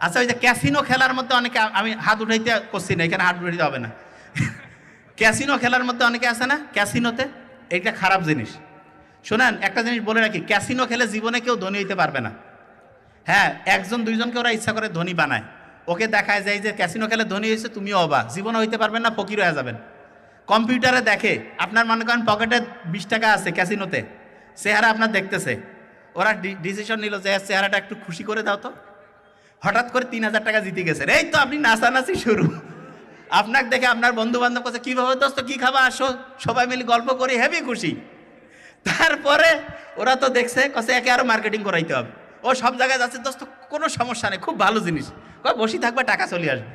আচ্ছা, ওই যে ক্যাসিনো খেলার মধ্যে অনেকে, আমি হাত উঠাইতে করছি না, এখানে হাত উঠাইতে হবে না। ক্যাসিনো খেলার মধ্যে অনেকে আছে না, ক্যাসিনোতে, এইটা খারাপ জিনিস। শোনেন, একটা জিনিস বলে রাখি, ক্যাসিনো খেলে জীবনে কেউ ধনী হইতে পারবে না। হ্যাঁ, একজন দুইজনকে ওরা ইচ্ছা করে ধনী বানায়, ওকে দেখায় যায় যে ক্যাসিনো খেলে ধনী হয়েছে, তুমিও অবাক, জীবনে হইতে পারবেন না, ফকির হয়ে যাবেন। কম্পিউটারে দেখে, আপনার মনে করেন পকেটে 20 টাকা আছে ক্যাসিনোতে, চেহারা আপনার দেখতেছে, ওরা ডিসিশন নিল যে চেহারাটা একটু খুশি করে দাও তো, হঠাৎ করে 3000 টাকা জিতে গেছে, এই তো আপনি নাচানাচি শুরু। আপনাকে দেখে আপনার বন্ধু বান্ধব কাছে, কীভাবে দোস্ত কী খাবা, আসো সবাই মিলে গল্প করি, হেভি খুশি। তারপরে ওরা তো দেখছে, কাছে একে আরো মার্কেটিং করাইতে হবে, ও সব জায়গায় যাচ্ছে, দোস্ত কোনো সমস্যা নেই, খুব ভালো জিনিস, বসে থাকবে টাকা চলে আসবে।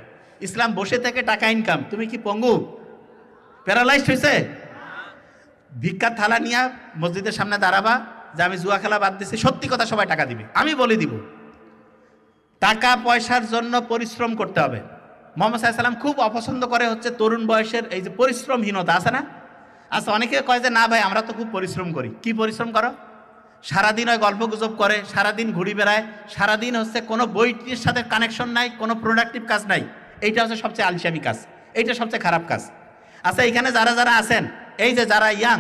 ইসলাম বসে থেকে টাকা ইনকাম, তুমি কি পঙ্গু, প্যারালাইজড হয়েছে? ভিক্ষার থালা নিয়ে মসজিদের সামনে দাঁড়াবা যে আমি জুয়া খেলা বাদ দিচ্ছি, সত্যি কথা সবাই টাকা দিবে, আমি বলে দিব। টাকা পয়সার জন্য পরিশ্রম করতে হবে। মোহাম্মদ সাল্লাল্লাহু আলাইহি ওয়াসাল্লাম খুব অপছন্দ করে হচ্ছে তরুণ বয়সের এই যে পরিশ্রমহীনতা আছে না। আচ্ছা, অনেকে কয় যে না ভাই আমরা তো খুব পরিশ্রম করি। কি পরিশ্রম করো? সারাদিন ওই গল্প গুজব করে, সারাদিন ঘুরি বেড়ায়, সারাদিন হচ্ছে কোনো বইটির সাথে কানেকশন নাই, কোনো প্রোডাক্টিভ কাজ নাই। এইটা হচ্ছে সবচেয়ে আলসামি কাজ, এইটা সবচেয়ে খারাপ কাজ। আচ্ছা, এখানে যারা যারা আছেন, এই যে যারা ইয়াং,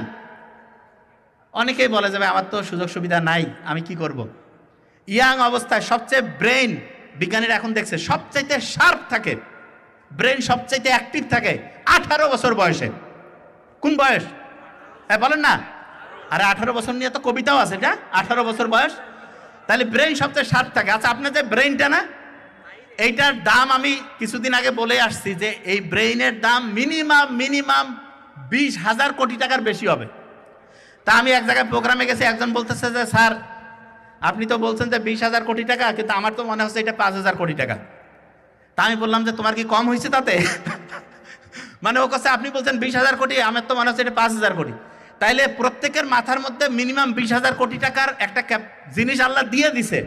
অনেকেই বলে যাবে আমার তো সুযোগ সুবিধা নাই, আমি কি করব। ইয়াং অবস্থায় সবচেয়ে ব্রেইন, বিজ্ঞানীরা এখন দেখছে সবচাইতে শার্প থাকে, ব্রেন সবচাইতে অ্যাক্টিভ থাকে 18 বছর বয়সে। কোন বয়স? হ্যাঁ বলেন না। আরে 18 বছর নিয়ে তো কবিতাও আছে, এটা 18 বছর বয়স, তাহলে ব্রেন সবচেয়ে শার্প থাকে। আচ্ছা, আপনার যে ব্রেইনটা না, এইটার দাম আমি কিছুদিন আগে বলে আসছি যে এই ব্রেইনের দাম মিনিমাম 20,000 কোটি টাকার বেশি হবে। তা আমি এক জায়গায় প্রোগ্রামে গেছি, একজন বলতেছে যে স্যার আপনি তো বলছেন যে 20,000 কোটি টাকা, কিন্তু আমার তো মনে হচ্ছে এটা 5,000 কোটি টাকা। তা আমি বললাম যে তোমার কি কম হয়েছে তাতে? মানে ও কাছে আপনি বলছেন 20,000 কোটি, আমার তো মনে হচ্ছে এটা 5,000 কোটি। তাইলে প্রত্যেকের মাথার মধ্যে মিনিমাম 20,000 কোটি টাকার একটা জিনিস আল্লাহ দিয়ে দিছে।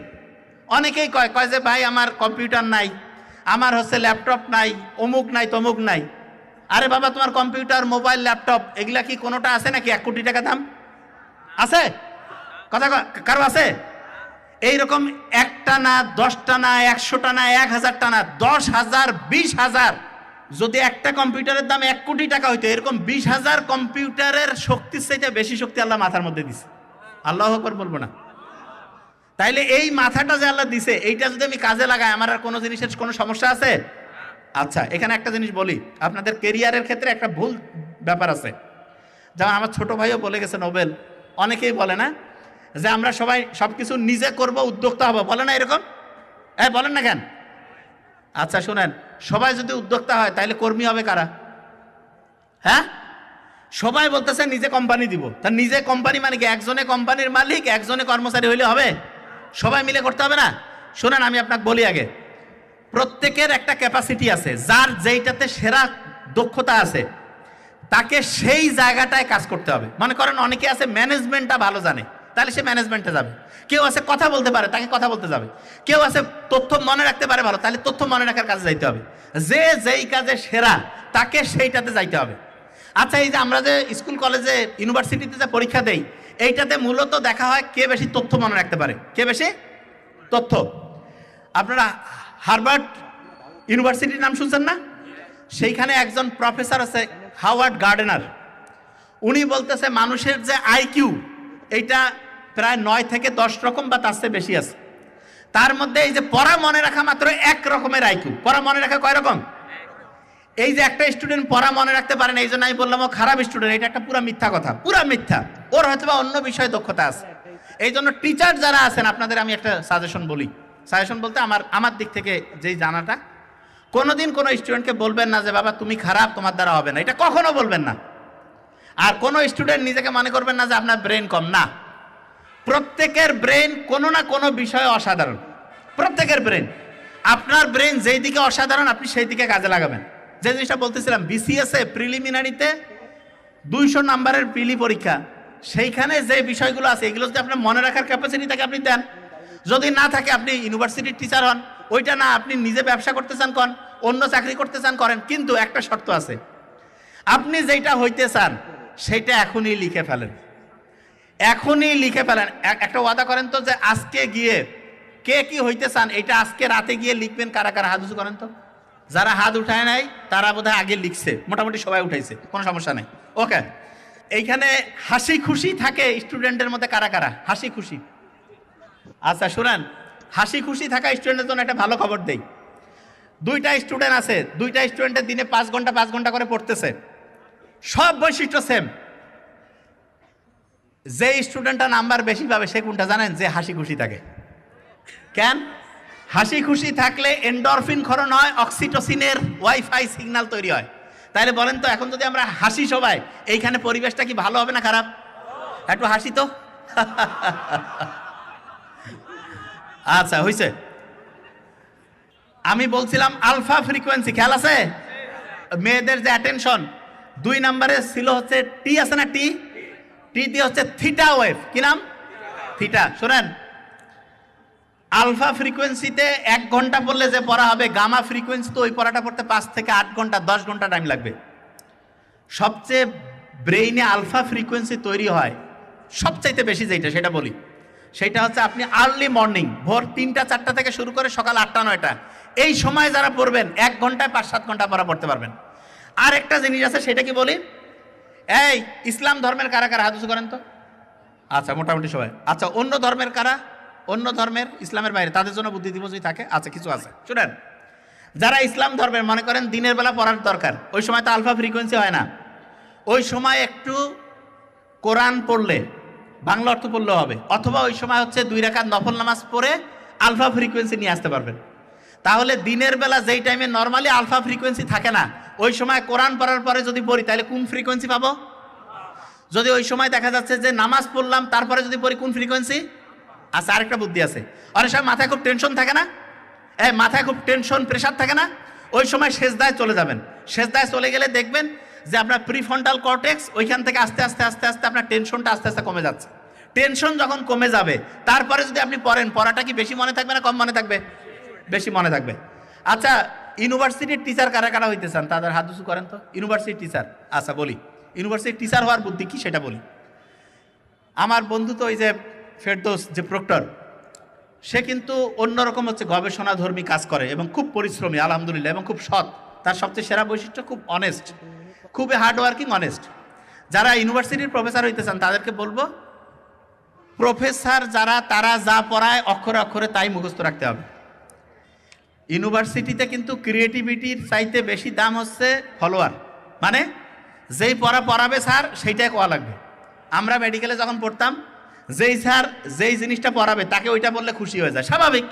অনেকেই কয় যে ভাই আমার কম্পিউটার নাই, আমার হচ্ছে ল্যাপটপ নাই, অমুক নাই তমুক নাই। আরে বাবা, তোমার কম্পিউটার, মোবাইল, ল্যাপটপ এগুলা কি কোনোটা আছে নাকি 1 কোটি টাকা দাম? আছে? কথা কারো আছে? এইরকম একটা না, 10টা না, 100টা না, 1000টা না, 10,000, 20,000, যদি একটা কম্পিউটারের দাম 1 কোটি টাকা হইতো, এরকম 20,000 কম্পিউটারের শক্তির চাইতে বেশি শক্তি আল্লাহ মাথার মধ্যে দিছে। আল্লাহু আকবার বলবো না? তাইলে এই মাথাটা যে আল্লাহ দিছে, এইটা যদি আমি কাজে লাগাই, আমার আর কোনো জিনিসের কোনো সমস্যা আছে? আচ্ছা, এখানে একটা জিনিস বলি, আপনাদের কেরিয়ারের ক্ষেত্রে একটা ভুল ব্যাপার আছে। যেমন আমার ছোট ভাইও বলে গেছে, নোবেল, অনেকেই বলে না যে আমরা সবাই সবকিছু নিজে করব, উদ্যোক্তা হবো, বলে না এরকম? হ্যাঁ বলেন না কেন? আচ্ছা শুনেন, সবাই যদি উদ্যোক্তা হয় তাহলে কর্মী হবে কারা? হ্যাঁ, সবাই বলতেছে নিজে কোম্পানি দিব, তার নিজে কোম্পানি মানে কি একজনে কোম্পানির মালিক, একজনে কর্মচারী হইলে হবে? সবাই মিলে করতে হবে না? শুনেন, আমি আপনাকে বলি আগে, প্রত্যেকের একটা ক্যাপাসিটি আছে, যার যেইটাতে সেরা দক্ষতা আছে তাকে সেই জায়গাটায় কাজ করতে হবে। মনে করেন অনেকে আছে ম্যানেজমেন্টটা ভালো জানে, তাহলে সে ম্যানেজমেন্টে যাবে। কেউ আছে কথা বলতে পারে, তাকে কথা বলতে যাবে। কেউ আছে তথ্য মনে রাখতে পারে ভালো, তাহলে তথ্য মনে রাখার কাজে যাইতে হবে। যে যেই কাজে সেরা তাকে সেইটাতে যাইতে হবে। আচ্ছা, এই যে আমরা যে স্কুল কলেজে ইউনিভার্সিটিতে যে পরীক্ষা দেই, এইটাতে মূলত দেখা হয় কে বেশি তথ্য মনে রাখতে পারে, কে বেশি তথ্য। আপনারা হার্ভার্ড ইউনিভার্সিটির নাম শুনছেন না? সেইখানে একজন প্রফেসর আছে, হাওয়ার্ড গার্ডেনার। উনি বলতেছে মানুষের যে আইকিউ, এইটা প্রায় 9 থেকে 10 রকম বা তার চেয়ে বেশি আছে। তার মধ্যে এই যে পড়া মনে রাখা মাত্র 1 রকমের আইকিউ। পড়া মনে রাখা কয় রকম? এই যে একটা স্টুডেন্ট পড়া মনে রাখতে পারে না, এই জন্য আমি বললাম ও খারাপ স্টুডেন্ট, এটা একটা পুরা মিথ্যা কথা, পুরা মিথ্যা। ওর হয়তো বা অন্য বিষয়ে দক্ষতা আছে। এই জন্য টিচার যারা আছেন, আপনাদের আমি একটা সাজেশন বলি। সাজেশন বলতে আমার দিক থেকে যেই জানাটা, কোনোদিন কোনো স্টুডেন্টকে বলবেন না যে বাবা তুমি খারাপ, তোমার দ্বারা হবে না, এটা কখনো বলবেন না। আর কোনো স্টুডেন্ট নিজেকে মনে করবেন না যে আপনার ব্রেন কম, না। প্রত্যেকের ব্রেন কোনো না কোনো বিষয়ে অসাধারণ, প্রত্যেকের ব্রেন। আপনার ব্রেন যেই দিকে অসাধারণ, আপনি সেই দিকে কাজে লাগাবেন। যে জিনিসটা বলতেছিলাম, বিসিএস এ প্রিলিমিনারিতে 200 নাম্বারের প্রিলি পরীক্ষা, সেইখানে যে বিষয়গুলো আছে এগুলো যদি আপনার মনে রাখার ক্যাপাসিটি থাকে আপনি দেন। যদি না থাকে আপনি ইউনিভার্সিটির টিচার হন, ওইটা না, আপনি নিজে ব্যবসা করতে চান করেন, অন্য চাকরি করতে চান করেন, কিন্তু একটা শর্ত আছে, আপনি যেটা হইতে চান সেটা এখনই লিখে ফেলেন, এখনই লিখে ফেলেন। একটা ওয়াদা করেন তো যে আজকে গিয়ে কে কি হইতে চান এটা আজকে রাতে গিয়ে লিখবেন। কারা কারা হাত উঁচু করেন তো। যারা হাত উঠায় নাই তারা বোধহয় আগে লিখছে, মোটামুটি সবাই উঠাইছে, কোনো সমস্যা নেই। ওকে, এইখানে হাসি খুশি থাকে স্টুডেন্টের মধ্যে কারা কারা হাসি খুশি? আচ্ছা শুনেন, হাসি খুশি থাকা স্টুডেন্টের জন্য একটা ভালো খবর দেই। দুইটা স্টুডেন্ট আছে, দুইটা স্টুডেন্টের দিনে 5 ঘন্টা করে পড়তেছে, সব বৈশিষ্ট্য সেম। যে স্টুডেন্টটা নাম্বার বেশি পাবে সে কোনটা জানেন? যে হাসি খুশি থাকে। কেন? হাসি খুশি থাকলে এন্ডরফিন ক্ষরণ হয়, অক্সিটোসিনের ওয়াইফাই সিগন্যাল তৈরি হয়। তাহলে বলেন তো, এখন যদি আমরা হাসি সবাই, এইখানে পরিবেশটা কি ভালো হবে না খারাপ? একটু হাসি তো। আচ্ছা হইছে। আমি বলছিলাম আলফা ফ্রিকোয়েন্সি, খেয়াল আছে? মেয়েদের যে অ্যাটেনশন 2 নম্বরে ছিল হচ্ছে টি, আছে না টি? টি দিয়ে হচ্ছে থিটা ওয়েভ। কি নাম? থিটা। শোনেন, আলফা ফ্রিকোয়েন্সিতে 1 ঘন্টা পড়লে যে পড়া হবে, গামা ফ্রিকোয়েন্সিতে ওই পড়াটা পড়তে 5 থেকে 8 ঘন্টা, 10 ঘন্টা টাইম লাগবে। সবচেয়ে ব্রেইনে আলফা ফ্রিকোয়েন্সি তৈরি হয় সবচাইতে বেশি যেটা, সেটা বলি, সেটা হচ্ছে আপনি আর্লি মর্নিং, ভোর 3টা 4টা থেকে শুরু করে সকাল 8টা 9টা, এই সময় যারা পড়বেন 1 ঘন্টায় 5-7 ঘন্টা পড়া পড়তে পারবেন। আর একটা জিনিস আছে, সেটা কি বলি? এই ইসলাম ধর্মের কারা কারা হাত উঁচু করেন তো? আচ্ছা মোটামুটি সবাই। আচ্ছা অন্য ধর্মের কারা? অন্য ধর্মের, ইসলামের বাইরে, তাদের জন্য বুদ্ধি দিব যদি থাকে। আচ্ছা কিছু আছে, শুনেন। যারা ইসলাম ধর্মের, মনে করেন দিনের বেলা পড়ার দরকার, ওই সময় তো আলফা ফ্রিকোয়েন্সি হয় না, ওই সময় একটু কোরআন পড়লে, বাংলা অর্থ পড়লেও হবে, অথবা ওই সময় হচ্ছে 2 রাকাত নফল নামাজ পড়ে আলফা ফ্রিকোয়েন্সি নিয়ে আসতে পারবেন। তাহলে দিনের বেলা যেই টাইমে নর্মালি আলফা ফ্রিকোয়েন্সি থাকে না, ওই সময় কোরআন পড়ার পরে যদি পড়ি, তাহলে কোন ফ্রিকোয়েন্সি পাবো? যদি ওই সময় দেখা যাচ্ছে যে নামাজ পড়লাম তারপরে যদি পড়ি, কোন ফ্রিকোয়েন্সি? আচ্ছা আরেকটা বুদ্ধি আছে, অনেক সময় মাথায় খুব টেনশন থাকে না, মাথায় খুব টেনশন প্রেশার থাকে না, ওই সময় সেজদায় চলে যাবেন। সেজদায় চলে গেলে দেখবেন যে আপনার প্রিফ্রন্টাল কর্টেক্স ওইখান থেকে আস্তে আস্তে আস্তে আস্তে আপনার টেনশনটা আস্তে আস্তে কমে যাচ্ছে। টেনশন যখন কমে যাবে, তারপরে যদি আপনি পড়েন, পড়াটা কি বেশি মনে থাকবে না কম মনে থাকবে? বেশি মনে থাকবে। আচ্ছা ইউনিভার্সিটির টিচার কারা কারা হইতে চান? তাদের হাত উঁচু করেন তো। ইউনিভার্সিটির টিচার, আচ্ছা বলি, ইউনিভার্সিটির টিচার হওয়ার বুদ্ধি কি সেটা বলি। আমার বন্ধু তো ওই যে ফেরদৌস, যে প্রক্টর, সে কিন্তু অন্যরকম হচ্ছে গবেষণাধর্মী কাজ করে এবং খুব পরিশ্রমী আলহামদুলিল্লাহ, এবং খুব সৎ। তার সবচেয়ে সেরা বৈশিষ্ট্য খুব অনেস্ট, খুবই হার্ড ওয়ার্কিং, অনেস্ট। যারা ইউনিভার্সিটির প্রফেসর হইতে চান তাদেরকে বলবো, প্রফেসর যারা, তারা যা পড়ায় অক্ষরে অক্ষরে তাই মুখস্থ রাখতে হবে। ইউনিভার্সিটিতে কিন্তু ক্রিয়েটিভিটির চাইতে বেশি দাম হচ্ছে ফলোয়ার, মানে যেই পড়া পড়াবে স্যার সেইটাই কোয়া লাগবে। আমরা মেডিকেলে যখন পড়তাম, যেই স্যার যেই জিনিসটা পড়াবে তাকে ওইটা বললে খুশি হয়ে যায়, স্বাভাবিক।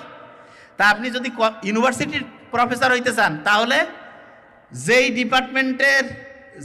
তা আপনি যদি ইউনিভার্সিটির প্রফেসর হইতে চান, তাহলে যেই ডিপার্টমেন্টের